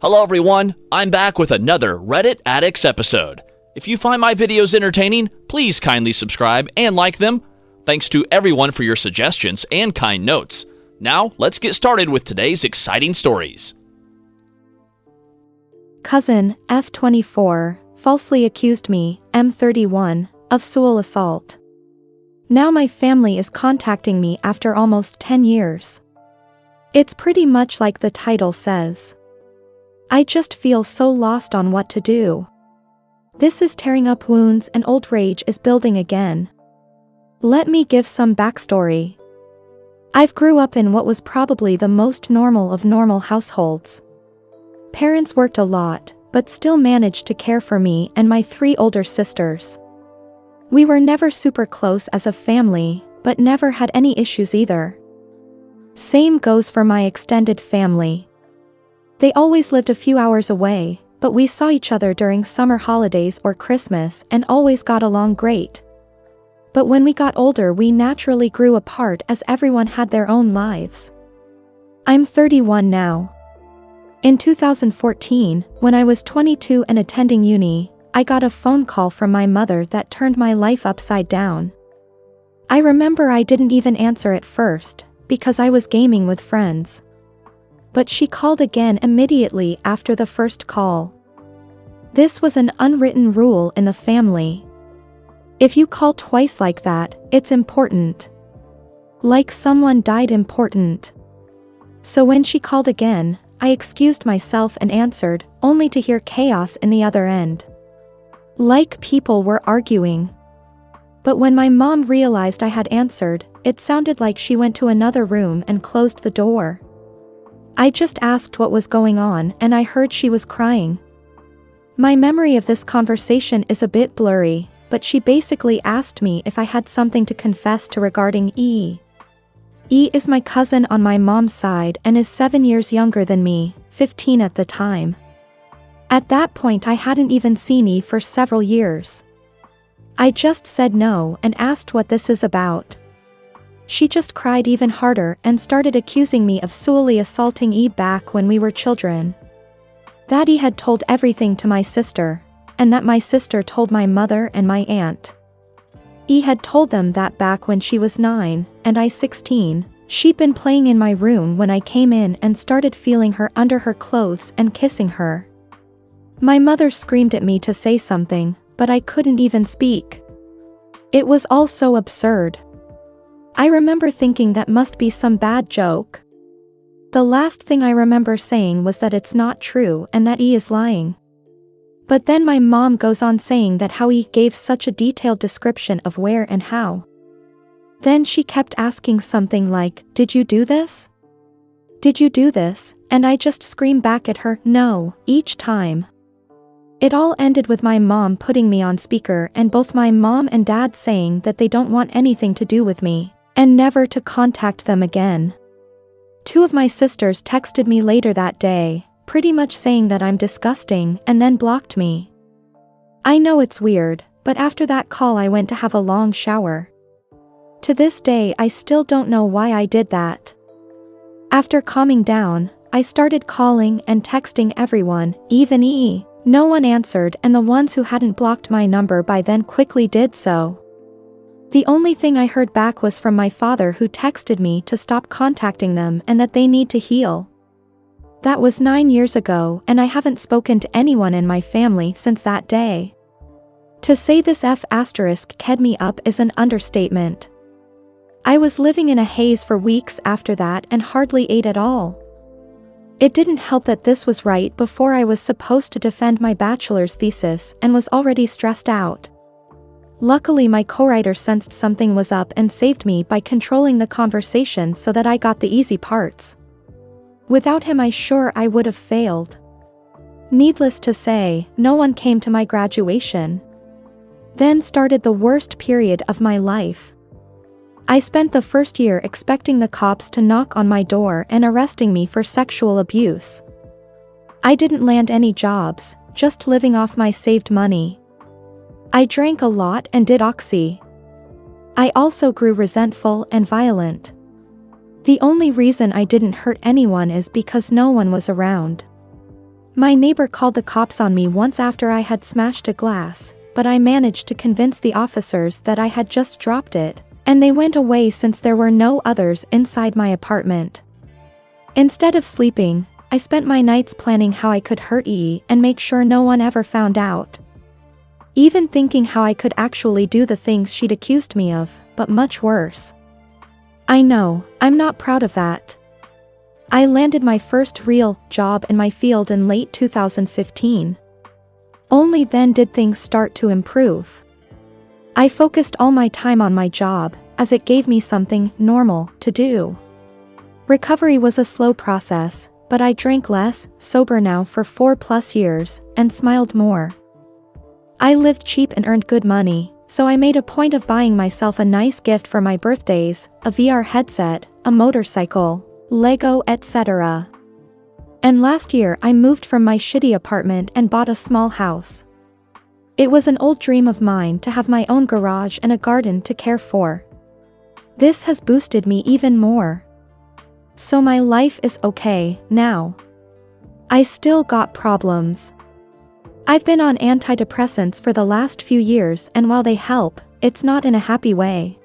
Hello everyone, I'm back with another Reddit Addicts episode. If you find my videos entertaining, please kindly subscribe and like them. Thanks to everyone for your suggestions and kind notes. Now, let's get started with today's exciting stories. Cousin, F24, falsely accused me, M31, of sexual assault. Now my family is contacting me after almost 10 years. It's pretty much like the title says. I just feel so lost on what to do. This is tearing up wounds and old rage is building again. Let me give some backstory. I've grew up in what was probably the most normal of normal households. Parents worked a lot, but still managed to care for me and my 3 older sisters. We were never super close as a family, but never had any issues either. Same goes for my extended family. They always lived a few hours away, but we saw each other during summer holidays or Christmas and always got along great. But when we got older, we naturally grew apart as everyone had their own lives. I'm 31 now. In 2014, when I was 22 and attending uni, I got a phone call from my mother that turned my life upside down. I remember I didn't even answer at first, because I was gaming with friends. But she called again immediately after the first call. This was an unwritten rule in the family. If you call twice like that, it's important. Like someone died important. So when she called again, I excused myself and answered, only to hear chaos in the other end. Like people were arguing. But when my mom realized I had answered, it sounded like she went to another room and closed the door. I just asked what was going on and I heard she was crying. My memory of this conversation is a bit blurry, but she basically asked me if I had something to confess to regarding E. E is my cousin on my mom's side and is 7 years younger than me, 15 at the time. At that point I hadn't even seen E for several years. I just said no and asked what this is about. She just cried even harder and started accusing me of sexually assaulting E back when we were children. That E had told everything to my sister, and that my sister told my mother and my aunt. E had told them that back when she was 9, and I 16, she'd been playing in my room when I came in and started feeling her under her clothes and kissing her. My mother screamed at me to say something, but I couldn't even speak. It was all so absurd. I remember thinking that must be some bad joke. The last thing I remember saying was that it's not true and that E is lying. But then my mom goes on saying that how E gave such a detailed description of where and how. Then she kept asking something like, "Did you do this? Did you do this?" And I just screamed back at her, "No," each time. It all ended with my mom putting me on speaker and both my mom and dad saying that they don't want anything to do with me, and never to contact them again. 2 of my sisters texted me later that day, pretty much saying that I'm disgusting, and then blocked me. I know it's weird, but after that call I went to have a long shower. To this day I still don't know why I did that. After calming down, I started calling and texting everyone, even E. No one answered and the ones who hadn't blocked my number by then quickly did so. The only thing I heard back was from my father, who texted me to stop contacting them and that they need to heal. That was 9 years ago and I haven't spoken to anyone in my family since that day. To say this F***ked me up is an understatement. I was living in a haze for weeks after that and hardly ate at all. It didn't help that this was right before I was supposed to defend my bachelor's thesis and was already stressed out. Luckily my co-writer sensed something was up and saved me by controlling the conversation so that I got the easy parts. Without him I would have failed. Needless to say, no one came to my graduation. Then started the worst period of my life. I spent the first year expecting the cops to knock on my door and arresting me for sexual abuse. I didn't land any jobs, just living off my saved money. I drank a lot and did oxy. I also grew resentful and violent. The only reason I didn't hurt anyone is because no one was around. My neighbor called the cops on me once after I had smashed a glass, but I managed to convince the officers that I had just dropped it, and they went away since there were no others inside my apartment. Instead of sleeping, I spent my nights planning how I could hurt E and make sure no one ever found out. Even thinking how I could actually do the things she'd accused me of, but much worse. I know, I'm not proud of that. I landed my first real job in my field in late 2015. Only then did things start to improve. I focused all my time on my job, as it gave me something normal to do. Recovery was a slow process, but I drank less, sober now for 4+ years, and smiled more. I lived cheap and earned good money, so I made a point of buying myself a nice gift for my birthdays, a VR headset, a motorcycle, Lego, etc. And last year I moved from my shitty apartment and bought a small house. It was an old dream of mine to have my own garage and a garden to care for. This has boosted me even more. So my life is okay now. I still got problems. I've been on antidepressants for the last few years, and while they help, it's not in a happy way.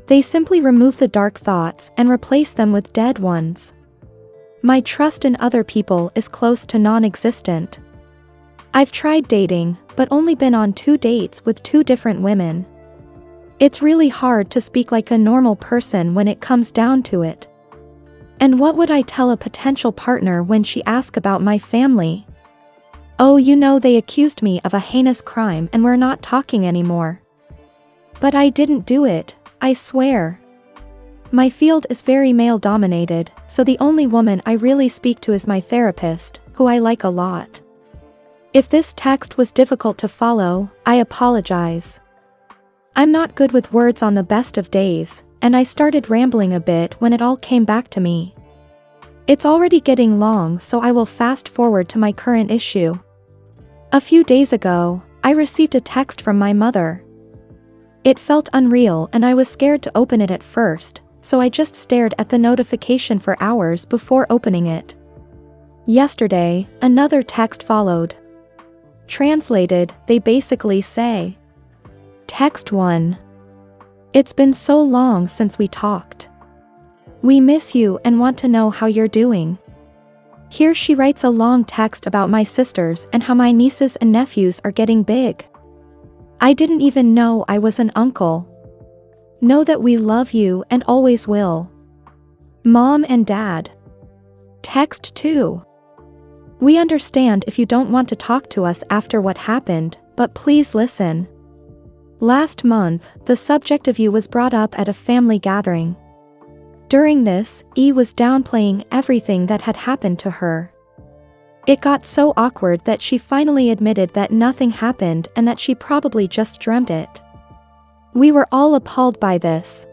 They simply remove the dark thoughts and replace them with dead ones. My trust in other people is close to non-existent. I've tried dating, but only been on 2 dates with 2 different women. It's really hard to speak like a normal person when it comes down to it. And what would I tell a potential partner when she asks about my family? Oh, you know, they accused me of a heinous crime and we're not talking anymore. But I didn't do it, I swear. My field is very male-dominated, so the only woman I really speak to is my therapist, who I like a lot. If this text was difficult to follow, I apologize. I'm not good with words on the best of days, and I started rambling a bit when it all came back to me. It's already getting long, so I will fast forward to my current issue. A few days ago, I received a text from my mother. It felt unreal and I was scared to open it at first, so I just stared at the notification for hours before opening it. Yesterday, another text followed. Translated, they basically say, Text 1. It's been so long since we talked. We miss you and want to know how you're doing. Here she writes a long text about my sisters and how my nieces and nephews are getting big. I didn't even know I was an uncle. Know that we love you and always will. Mom and Dad. Text 2. We understand if you don't want to talk to us after what happened, but please listen. Last month, the subject of you was brought up at a family gathering. During this, E was downplaying everything that had happened to her. It got so awkward that she finally admitted that nothing happened and that she probably just dreamt it. We were all appalled by this.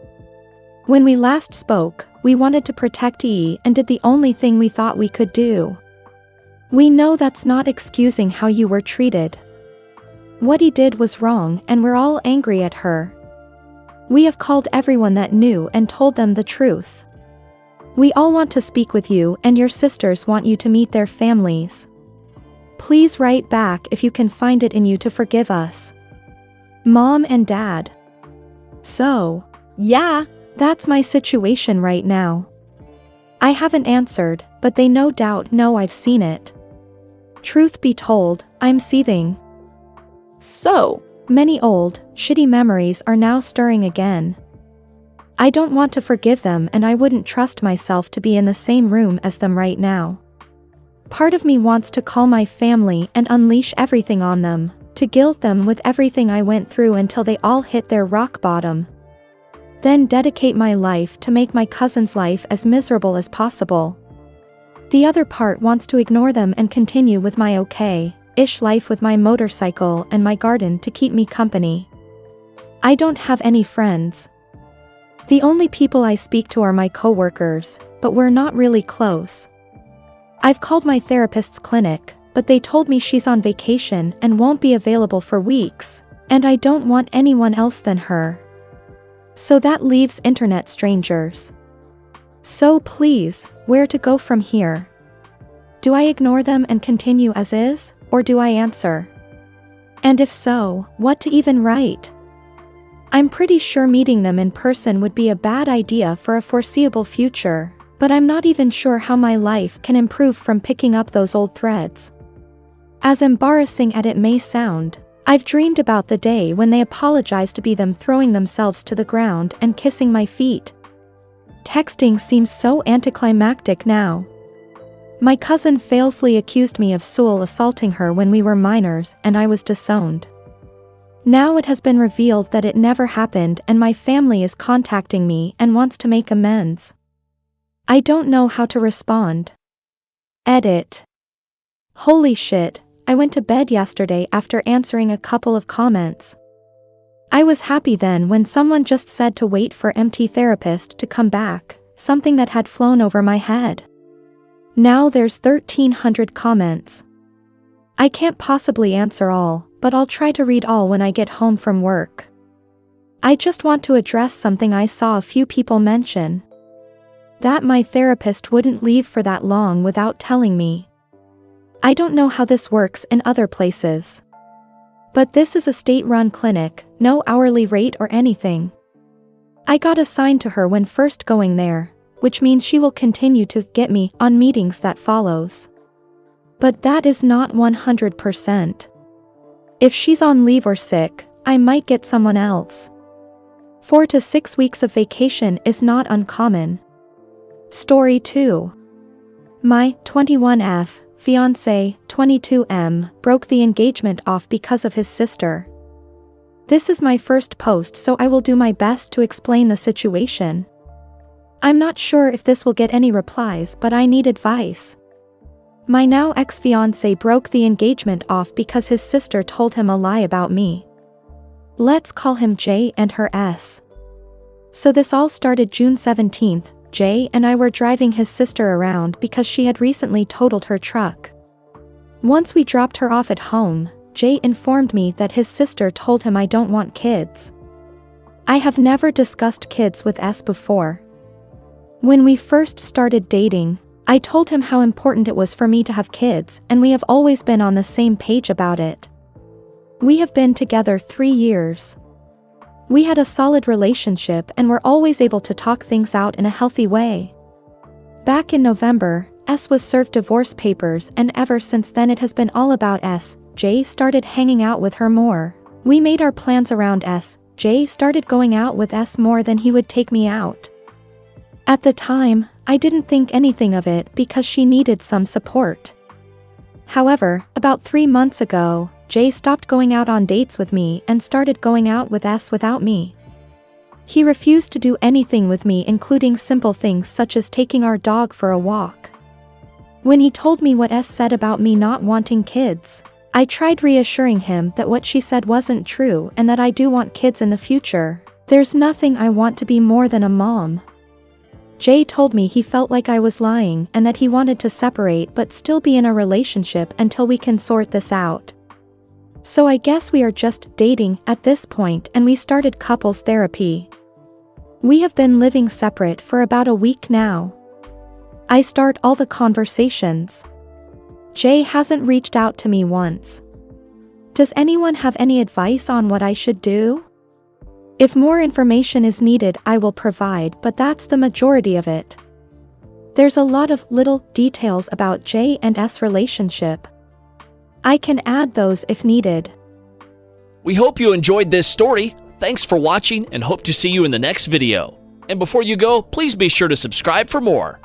When we last spoke, we wanted to protect E and did the only thing we thought we could do. We know that's not excusing how you were treated. What he did was wrong and we're all angry at her. We have called everyone that knew and told them the truth. We all want to speak with you and your sisters want you to meet their families. Please write back if you can find it in you to forgive us. Mom and Dad. So, yeah, that's my situation right now. I haven't answered, but they no doubt know I've seen it. Truth be told, I'm seething. So many old, shitty memories are now stirring again. I don't want to forgive them and I wouldn't trust myself to be in the same room as them right now. Part of me wants to call my family and unleash everything on them, to guilt them with everything I went through until they all hit their rock bottom. Then dedicate my life to make my cousin's life as miserable as possible. The other part wants to ignore them and continue with my okay-ish life with my motorcycle and my garden to keep me company. I don't have any friends. The only people I speak to are my coworkers, but we're not really close. I've called my therapist's clinic, but they told me she's on vacation and won't be available for weeks, and I don't want anyone else than her. So that leaves internet strangers. So please, where to go from here? Do I ignore them and continue as is, or do I answer? And if so, what to even write? I'm pretty sure meeting them in person would be a bad idea for a foreseeable future, but I'm not even sure how my life can improve from picking up those old threads. As embarrassing as it may sound, I've dreamed about the day when they apologize to be them throwing themselves to the ground and kissing my feet. Texting seems so anticlimactic now. My cousin falsely accused me of sexual assaulting her when we were minors and I was disowned. Now it has been revealed that it never happened and my family is contacting me and wants to make amends. I don't know how to respond. Edit. Holy shit, I went to bed yesterday after answering a couple of comments. I was happy then when someone just said to wait for MT therapist to come back, something that had flown over my head. Now there's 1,300 comments. I can't possibly answer all, but I'll try to read all when I get home from work. I just want to address something I saw a few people mention. That my therapist wouldn't leave for that long without telling me. I don't know how this works in other places. But this is a state-run clinic, no hourly rate or anything. I got assigned to her when first going there, which means she will continue to get me on meetings that follows. But that is not 100%. If she's on leave or sick, I might get someone else. 4 to 6 weeks of vacation is not uncommon. Story 2. My 21F fiancé, 22M, broke the engagement off because of his sister. This is my first post, so I will do my best to explain the situation. I'm not sure if this will get any replies, but I need advice. My now ex-fiancé broke the engagement off because his sister told him a lie about me. Let's call him J and her S. So this all started June 17th. Jay and I were driving his sister around because she had recently totaled her truck. Once we dropped her off at home, Jay informed me that his sister told him I don't want kids. I have never discussed kids with S before. When we first started dating, I told him how important it was for me to have kids, and we have always been on the same page about it. We have been together 3 years. We had a solid relationship and were always able to talk things out in a healthy way. Back in November, S was served divorce papers, and ever since then it has been all about S. Jay started hanging out with her more. We made our plans around S. Jay started going out with S more than he would take me out. At the time, I didn't think anything of it because she needed some support. However, about 3 months ago, Jay stopped going out on dates with me and started going out with S without me. He refused to do anything with me, including simple things such as taking our dog for a walk. When he told me what S said about me not wanting kids, I tried reassuring him that what she said wasn't true and that I do want kids in the future. There's nothing I want to be more than a mom. Jay told me he felt like I was lying and that he wanted to separate but still be in a relationship until we can sort this out. So I guess we are just dating at this point, and we started couples therapy. We have been living separate for about a week now. I start all the conversations. Jay hasn't reached out to me once. Does anyone have any advice on what I should do? If more information is needed, I will provide, but that's the majority of it. There's a lot of little details about J and S relationship. I can add those if needed. We hope you enjoyed this story. Thanks for watching and hope to see you in the next video. And before you go, please be sure to subscribe for more.